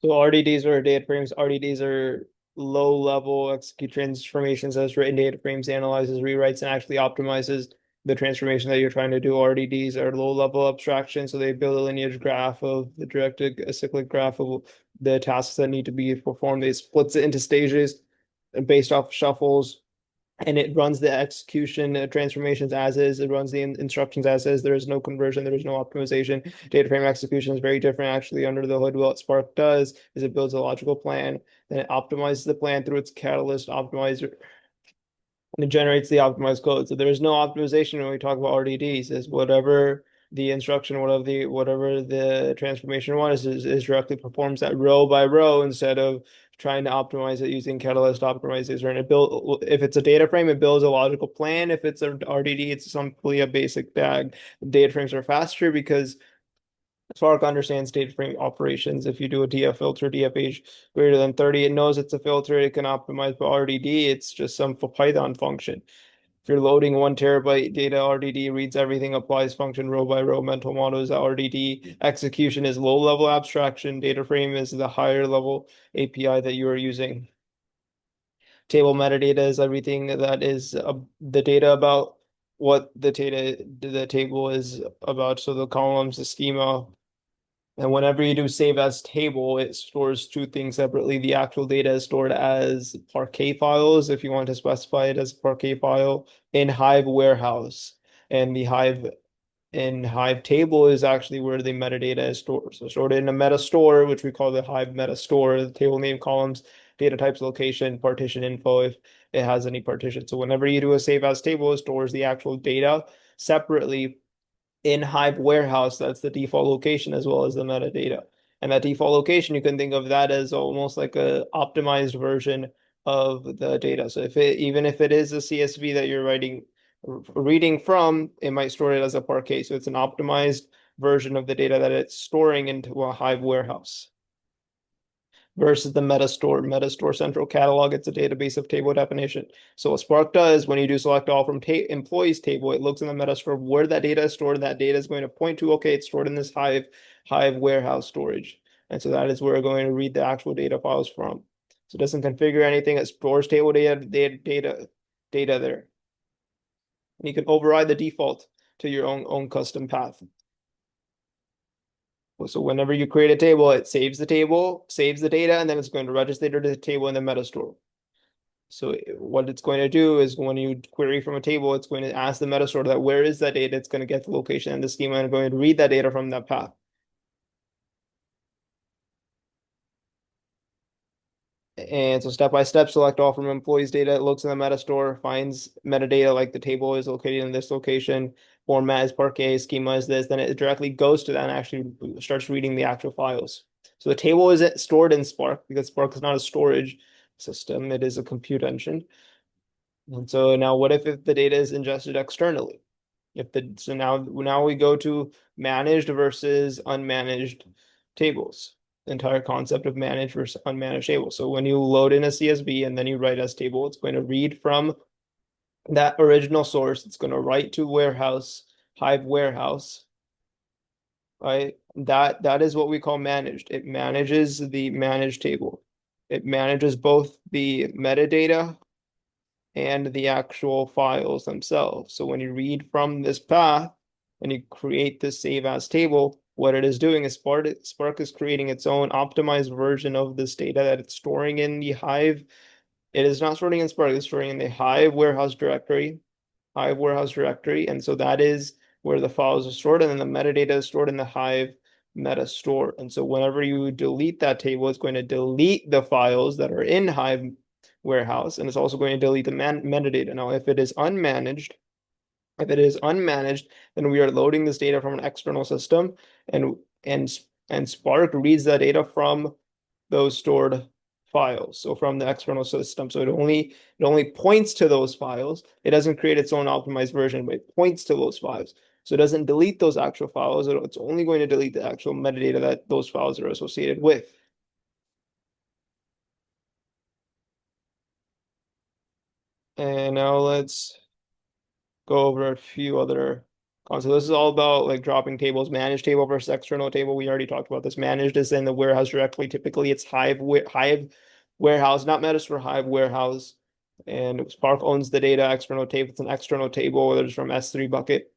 So RDDs are data frames. RDDs are low-level execute transformations as written data frames, analyzes, rewrites, and actually optimizes the transformation that you're trying to do. RDDs are low-level abstraction, so they build a lineage graph of the directed acyclic graph of the tasks that need to be performed. They splits it into stages based off shuffles, and it runs the execution transformations as is. It runs the instructions as is. There is no conversion. There is no optimization. Data frame execution is very different actually under the hood. What Spark does is it builds a logical plan, then it optimizes the plan through its catalyst optimizer, and it generates the optimized code. So there is no optimization when we talk about RDDs. Is whatever the instruction, whatever the transformation was, is directly performs that row by row instead of trying to optimize it using catalyst optimizers. And it build if it's a data frame, it builds a logical plan. If it's an RDD, it's simply a basic DAG. Data frames are faster because Spark understands data frame operations. If you do a DF filter, DFH greater than 30, it knows it's a filter. It can optimize, but RDD, it's just some Python function. If you're loading 1 TB data, RDD reads everything, applies function row by row. Mental model is RDD. Execution is low level abstraction. Data frame is the higher level API that you are using. Table metadata is everything that is the data about what the table is about. So the columns, the schema, and whenever you do save as table, it stores two things separately. The actual data is stored as Parquet files, if you want to specify it as a Parquet file, in Hive warehouse. And the Hive in Hive table is actually where the metadata is stored. So stored in a meta store, which we call the Hive meta store, the table name, columns, data types, location, partition info, if it has any partition. So whenever you do a save as table, it stores the actual data separately in Hive warehouse. That's the default location as well as the metadata. And that default location, you can think of that as almost like a optimized version of the data. So even if it is a CSV that you're reading from, it might store it as a Parquet. So it's an optimized version of the data that it's storing into a Hive warehouse versus the Metastore. Metastore central catalog, it's a database of table definition. So what Spark does when you do select all from employees table, it looks in the Metastore where that data is stored. That data is going to point to, okay, it's stored in this Hive warehouse storage. And so that is where we're going to read the actual data files from. So it doesn't configure anything. It stores table data there. And you can override the default to your own custom path. So whenever you create a table, it saves the table, saves the data, and then it's going to register to the table in the metastore. So what it's going to do is when you query from a table, it's going to ask the metastore that where is that data? It's going to get the location and the schema and going to read that data from that path. And so step by step, select all from employees data. It looks in the metastore, finds metadata like the table is located in this location, format is Parquet, schema is this. Then it directly goes to that and actually starts reading the actual files. So the table is stored in Spark because Spark is not a storage system; it is a compute engine. And so now, what if the data is ingested externally? So now we go to managed versus unmanaged tables. The entire concept of managed versus unmanaged tables. So when you load in a CSV and then you write as table, it's going to read from that original source. It's going to write to warehouse, Hive warehouse, right? That is what we call managed. It manages the managed table. It manages both the metadata and the actual files themselves. So when you read from this path and you create this save as table, what it is doing is Spark is creating its own optimized version of this data that it's storing in the Hive. It is not storing in Spark, it's storing in the Hive warehouse directory. And so that is where the files are stored. And then the metadata is stored in the Hive meta store. And so whenever you delete that table, it's going to delete the files that are in Hive warehouse, and it's also going to delete the metadata. Now, if it is unmanaged, then we are loading this data from an external system, and and and Spark reads that data from those stored files. So from the external system. So it only points to those files. It doesn't create its own optimized version, but it points to those files. So it doesn't delete those actual files. It's only going to delete the actual metadata that those files are associated with. And now let's go over a few other So this is all about like dropping tables. Managed table versus external table. We already talked about this. Managed is in the warehouse directly. Typically, it's Hive warehouse, not Metastore, Hive warehouse. And Spark owns the data. External table. It's an external table. There's from S3 bucket.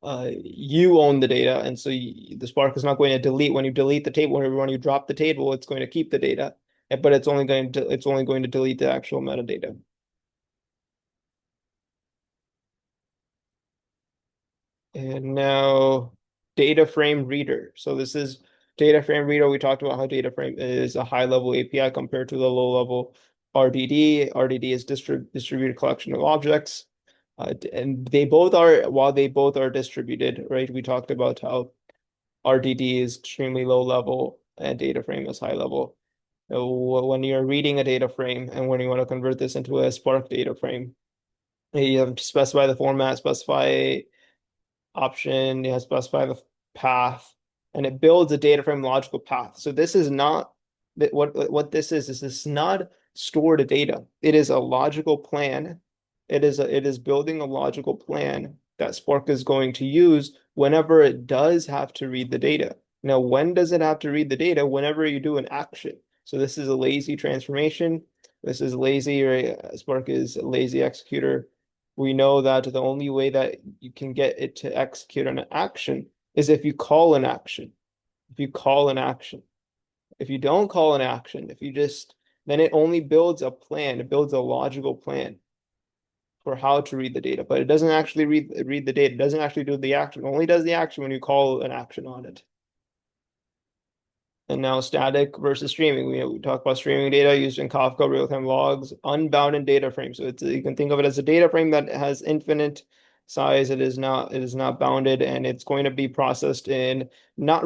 You own the data, and so the Spark is not going to delete when you delete the table. When you drop the table, it's going to keep the data, but it's only going to delete the actual metadata. And now data frame reader. So this is data frame reader. We talked about how data frame is a high level API compared to the low level RDD. RDD is distributed collection of objects. And they both are, while they both are distributed, right? We talked about how RDD is extremely low level and data frame is high level. So when you're reading a data frame and when you want to convert this into a Spark data frame, you have to specify the format, specify option, you have to specify the path, and it builds a data frame logical path. So this is not that what this is this is not stored data. It is a logical plan. It is building a logical plan that Spark is going to use whenever it does have to read the data. Now, when does it have to read the data? Whenever you do an action. So this is a lazy transformation. This is lazy, right? Spark is a lazy executor. We know that the only way that you can get it to execute an action is if you call an action. If you call an action. If you don't call an action, if you just, then it only builds a plan. It builds a logical plan for how to read the data, but it doesn't actually read the data. It doesn't actually do the action. It only does the action when you call an action on it. And now static versus streaming. We talk about streaming data used in Kafka real-time logs, unbounded data frame. So it's you can think of it as a data frame that has infinite size. It is not bounded, and it's going to be processed in not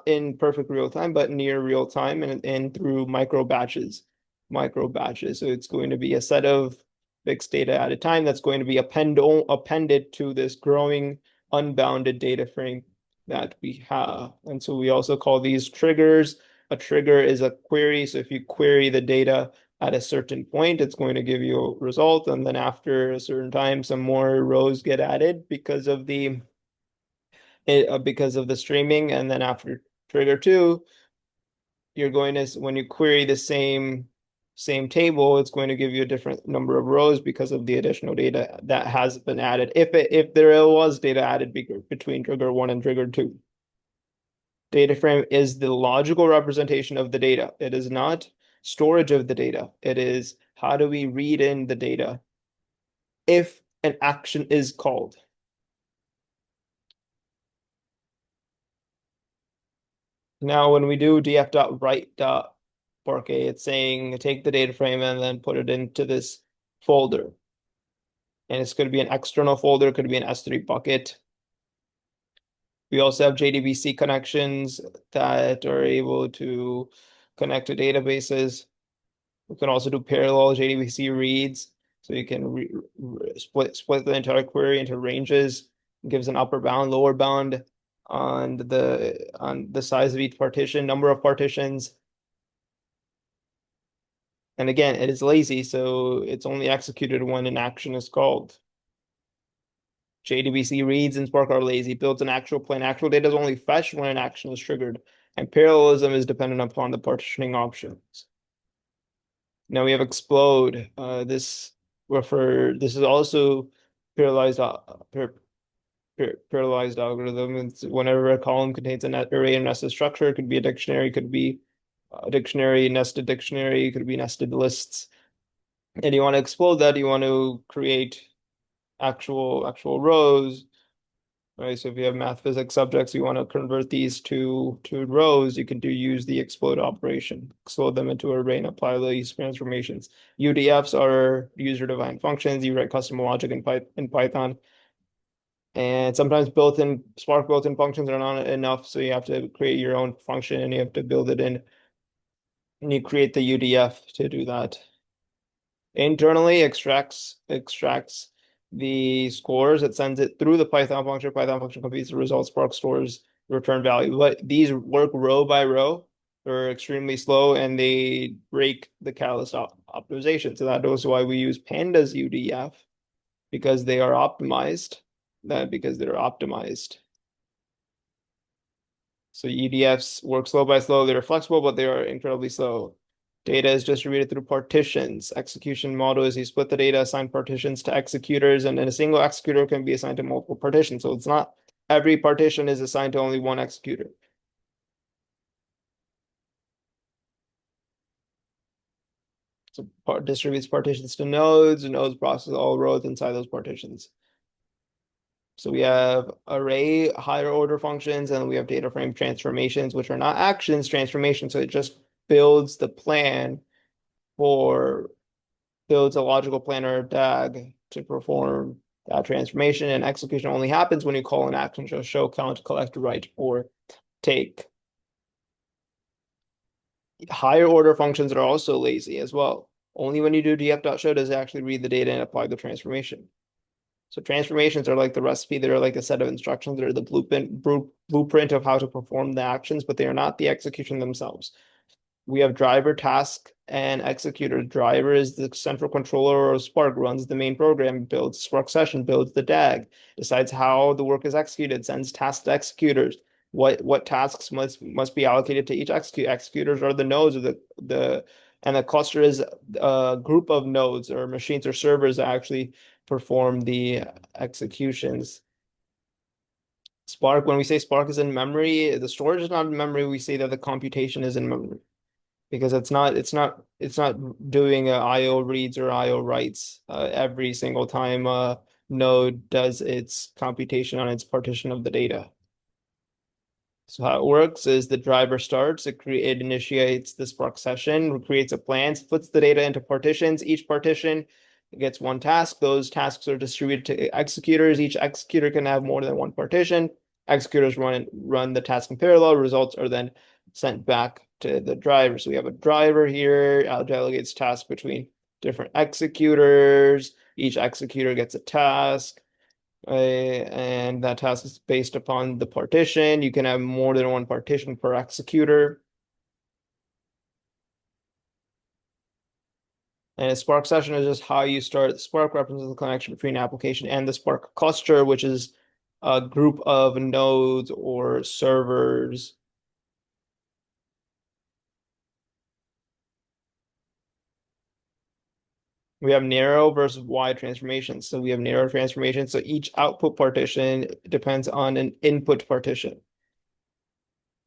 in perfect real time, but near real time and through micro batches. Micro batches. So it's going to be a set of fixed data at a time that's going to be appended to this growing unbounded data frame that we have. And so we also call these triggers. A trigger is a query. So if you query the data at a certain point, it's going to give you a result. And then after a certain time, some more rows get added because of the streaming. And then after trigger two, you're going to, when you query the same table, it's going to give you a different number of rows because of the additional data that has been added. If there was data added between trigger one and trigger two. Data frame is the logical representation of the data. It is not storage of the data. It is how do we read in the data if an action is called. Now, when we do df.write.parquet, it's saying take the data frame and then put it into this folder. And it's going to be an external folder, it could be an S3 bucket. We also have JDBC connections that are able to connect to databases. We can also do parallel JDBC reads. So you can split the entire query into ranges. It gives an upper bound, lower bound on the size of each partition, number of partitions. And again, it is lazy, so it's only executed when an action is called. JDBC reads and Spark are lazy, builds an actual plan. Actual data is only fetched when an action is triggered, and parallelism is dependent upon the partitioning options. Now we have explode. This is also parallelized parallelized algorithm. It's whenever a column contains an array and nested structure, it could be a dictionary, could be a dictionary, nested dictionary, could be nested lists. And you want to explode that, you want to create actual rows, right? So if you have math physics subjects, you want to convert these to rows, you can use the explode operation, explode them into array and apply these transformations. UDFs are user-defined functions. You write custom logic in Python. And sometimes built-in Spark built-in functions are not enough, so you have to create your own function and you have to build it in. And you create the UDF to do that. Internally extracts the scores. It sends it through the Python function. Python function computes the result. Spark stores return value. But these work row by row. They're extremely slow and they break the catalyst optimization. So that is why we use Pandas UDF because they are optimized. that because they're optimized. So UDFs work slow by slow. They're flexible, but they are incredibly slow. Data is distributed through partitions. Execution model is you split the data, assign partitions to executors, and then a single executor can be assigned to multiple partitions. So it's not every partition is assigned to only one executor. So distributes partitions to nodes, and nodes process all rows inside those partitions. So we have array higher order functions, and we have data frame transformations, which are not actions transformations. So it just builds the plan for builds a logical planner DAG to perform that transformation, and execution only happens when you call an action to show, count, collect, write, or take. Higher order functions are also lazy as well. Only when you do df.show does it actually read the data and apply the transformation. So transformations are like the recipe. They're like a set of instructions. They're the blueprint of how to perform the actions, but they are not the execution themselves. We have driver, task, and executor. Driver is the central controller, or Spark runs the main program, builds Spark session, builds the DAG, decides how the work is executed, sends tasks to executors. What tasks must be allocated to each execute. Executors are the nodes of the and the cluster is a group of nodes or machines or servers that actually perform the executions. Spark, when we say Spark is in memory, the storage is not in memory. We say that the computation is in memory because it's not doing IO reads or IO writes every single time a node does its computation on its partition of the data. So how it works is the driver starts, it initiates the Spark session, creates a plan, splits the data into partitions. Each partition gets one task. Those tasks are distributed to executors. Each executor can have more than one partition. Executors run the task in parallel. Results are then sent back to the driver. So we have a driver here, delegates tasks between different executors. Each executor gets a task. And that task is based upon the partition. You can have more than one partition per executor. And a Spark session is just how you start. The Spark represents the connection between an application and the Spark cluster, which is a group of nodes or servers. We have narrow versus wide transformations. So we have narrow transformations. So each output partition depends on an input partition.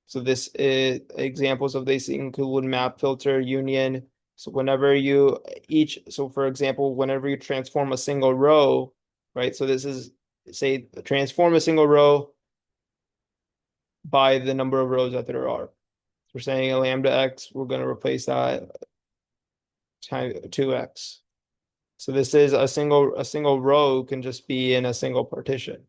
So this is examples of this include map, filter, union. So for example, whenever you transform a single row, right? So this is, say, transform a single row by the number of rows that there are. So we're saying a lambda x, we're going to replace that times 2x. So this is a single row can just be in a single partition.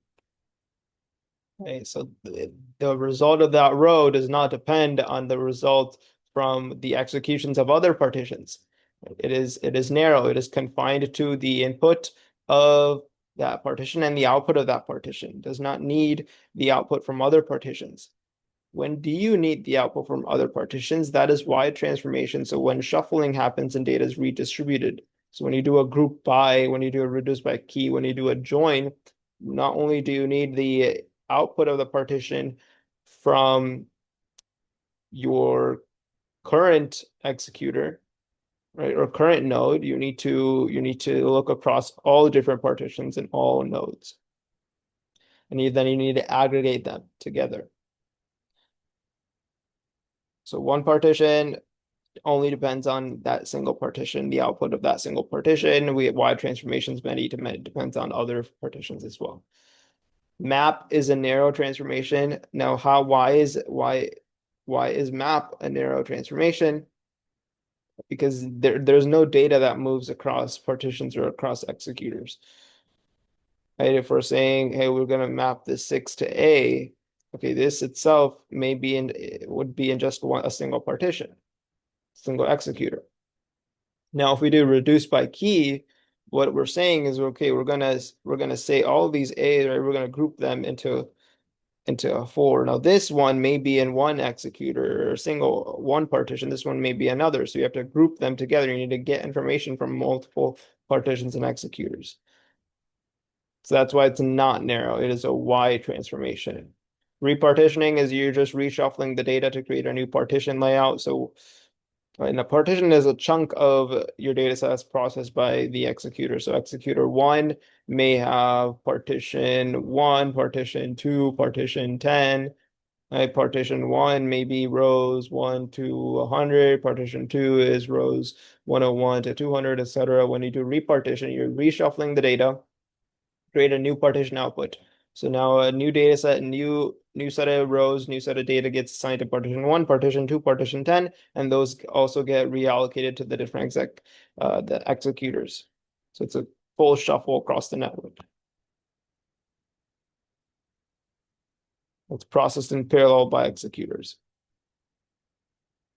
Okay, so the result of that row does not depend on the result from the executions of other partitions. It is narrow. It is confined to the input of that partition and the output of that partition. It does not need the output from other partitions. When do you need the output from other partitions? That is wide transformation. So when shuffling happens and data is redistributed. So when you do a group by, when you do a reduce by key, when you do a join, not only do you need the output of the partition from your current executor, right, or current node, you need to look across all the different partitions in all nodes. And then you need to aggregate them together. So one partition only depends on that single partition, the output of that single partition. We have wide transformations, many depends on other partitions as well. Map is a narrow transformation. Now, why is map a narrow transformation? Because there's no data that moves across partitions or across executors. Right? If we're saying, hey, we're gonna map this 6 to A, okay, this itself would be in just a single partition, single executor. Now, if we do reduce by key, what we're saying is, okay, we're gonna say all these A's, right? We're gonna group them into a 4. Now this one may be in one executor or one partition. This one may be another. So you have to group them together. You need to get information from multiple partitions and executors. So that's why it's not narrow. It is a wide transformation. Repartitioning is you're just reshuffling the data to create a new partition layout. So, and a partition is a chunk of your data set that's processed by the executor. So executor one may have partition one, partition two, partition 10. Partition one may be rows 1 to 100. Partition two is rows 101 to 200, etc. When you do repartition, you're reshuffling the data, create a new partition output. So now a new data set, new set of rows, new set of data gets assigned to partition one, partition two, partition 10, and those also get reallocated to the different the executors. So it's a full shuffle across the network. It's processed in parallel by executors.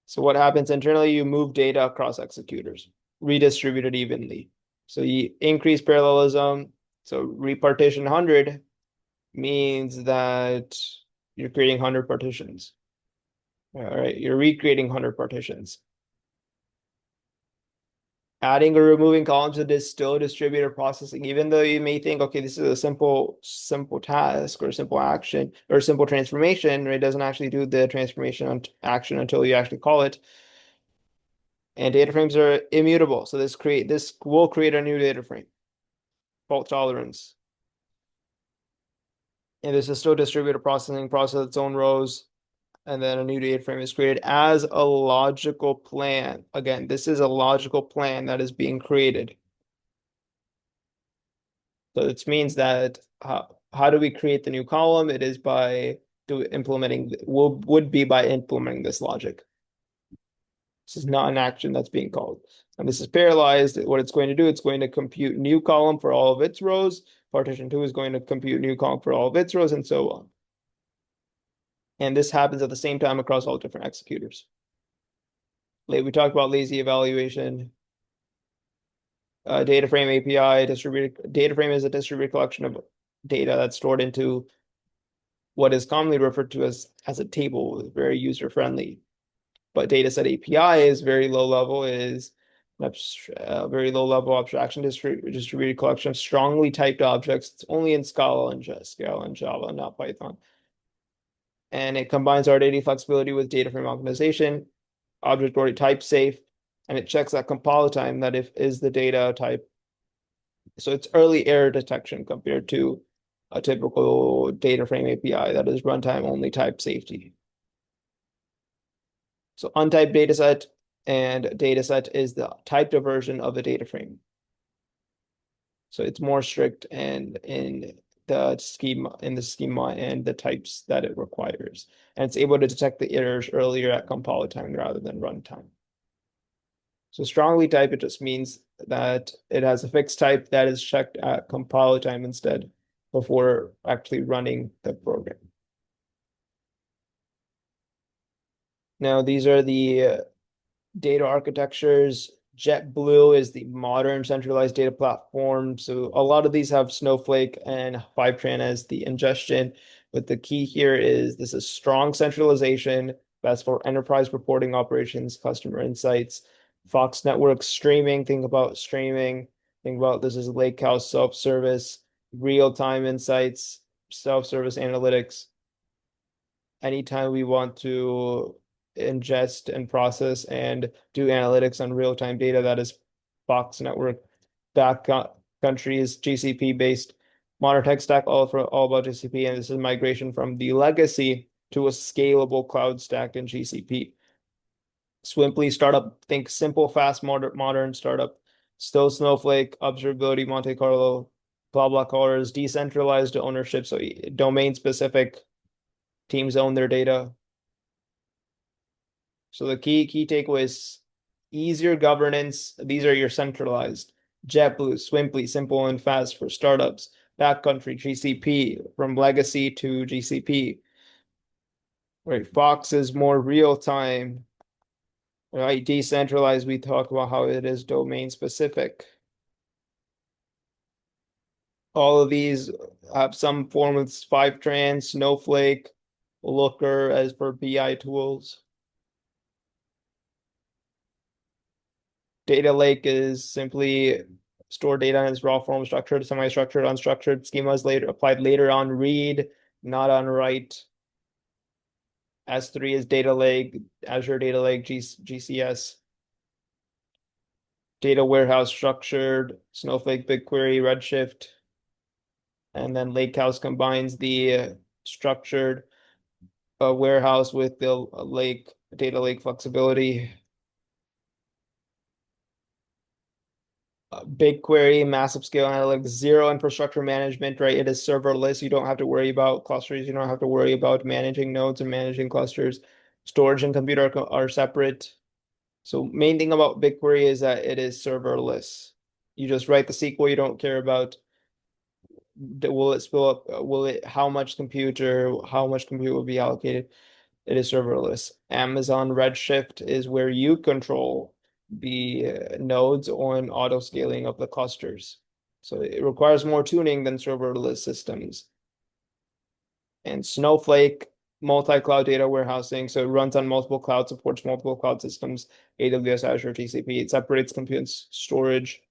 So what happens internally, you move data across executors, redistribute it evenly. So you increase parallelism. So repartition 100 means that you're creating 100 partitions. All right, you're recreating 100 partitions. Adding or removing columns is still distributed processing, even though you may think, okay, this is a simple task or simple action or simple transformation. It doesn't actually do the transformation action until you actually call it. And data frames are immutable. So this will create a new data frame. Fault tolerance. And this is still distributed processing, process its own rows, and then a new data frame is created as a logical plan. Again, this is a logical plan that is being created. So this means that how do we create the new column? It is by would be by implementing this logic. This is not an action that's being called. And this is parallelized. What it's going to do, it's going to compute new column for all of its rows. Partition two is going to compute new column for all of its rows, and so on. And this happens at the same time across all different executors. We talked about lazy evaluation. Data frame API, distributed data frame is a distributed collection of data that's stored into what is commonly referred to as a table, very user friendly. But dataset API is very low level, is a very low level abstraction distributed collection of strongly typed objects. It's only in Scala and Java, not Python. And it combines RDD flexibility with data frame optimization, object-oriented type safe, and it checks at compile time that if is the data type. So it's early error detection compared to a typical data frame API that is runtime only type safety. So untyped dataset and dataset is the typed version of the data frame. So it's more strict and in the schema and the types that it requires. And it's able to detect the errors earlier at compile time rather than runtime. So strongly typed, it just means that it has a fixed type that is checked at compile time instead before actually running the program. Now, these are the data architectures. JetBlue is the modern centralized data platform. So a lot of these have Snowflake and Fivetran as the ingestion. But the key here is this is strong centralization. That's for enterprise reporting operations, customer insights, Fox Network streaming. Think about streaming. Think about this is Lakehouse self-service, real-time insights, self-service analytics. Anytime we want to ingest and process and do analytics on real-time data that is Fox Network back countries GCP based modern tech stack all about GCP, and this is migration from the legacy to a scalable cloud stack in GCP. Swimply startup, think simple, fast, modern startup. Still Snowflake, observability, Monte Carlo, BlaBlaCar, decentralized ownership, so domain specific teams own their data. So the key takeaway is easier governance. These are your centralized. JetBlue, Swimply, simple and fast for startups. Backcountry, GCP, from legacy to GCP. Right, Fox is more real time. Right, decentralized, we talk about how it is domain specific. All of these have some form of Fivetran, Snowflake, Looker as for BI tools. Data lake is simply store data in its raw form, structured, semi-structured, unstructured schemas later applied later on read, not on write. S3 is data lake, Azure Data Lake, GCS. Data warehouse structured, Snowflake, BigQuery, Redshift. And then Lakehouse combines the structured warehouse with the lake data lake flexibility. BigQuery, massive scale analytics, zero infrastructure management, right? It is serverless. You don't have to worry about clusters. You don't have to worry about managing nodes and managing clusters. Storage and computer are separate. So main thing about BigQuery is that it is serverless. You just write the SQL. You don't care about will it spill up, how much compute will be allocated. It is serverless. Amazon Redshift is where you control the nodes on auto scaling of the clusters. So it requires more tuning than serverless systems. And Snowflake, multi-cloud data warehousing. So it runs on multiple clouds, supports multiple cloud systems, AWS, Azure, GCP. It separates compute and storage.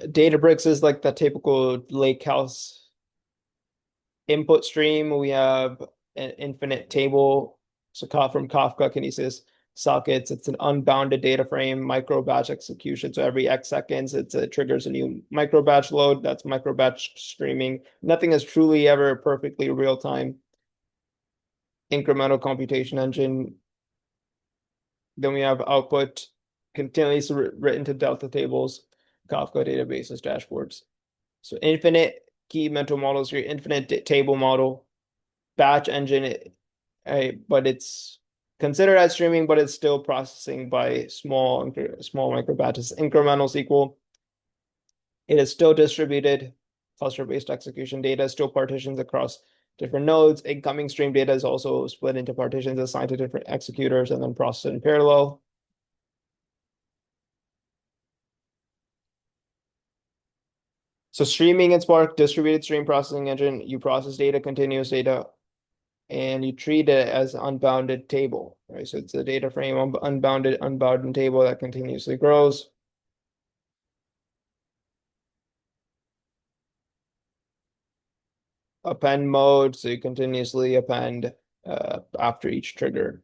Databricks is like the typical lake house input stream. We have an infinite table. So from Kafka Kinesis sockets, it's an unbounded data frame, micro batch execution. So every X seconds, it triggers a new micro batch load. That's micro batch streaming. Nothing is truly ever perfectly real time. Incremental computation engine. Then we have output continuously written to Delta tables, Kafka databases, dashboards. So infinite key mental models, your infinite table model, batch engine, but it's considered as streaming, but it's still processing by small micro batches. Incremental SQL, it is still distributed. Cluster-based execution data still partitions across different nodes. Incoming stream data is also split into partitions assigned to different executors and then processed in parallel. So streaming in Spark, distributed stream processing engine, you process data, continuous data, and you treat it as unbounded table, right? So it's a data frame, unbounded table that continuously grows. Append mode, so you continuously append after each trigger.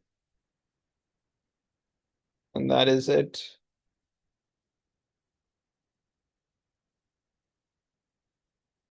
And that is it.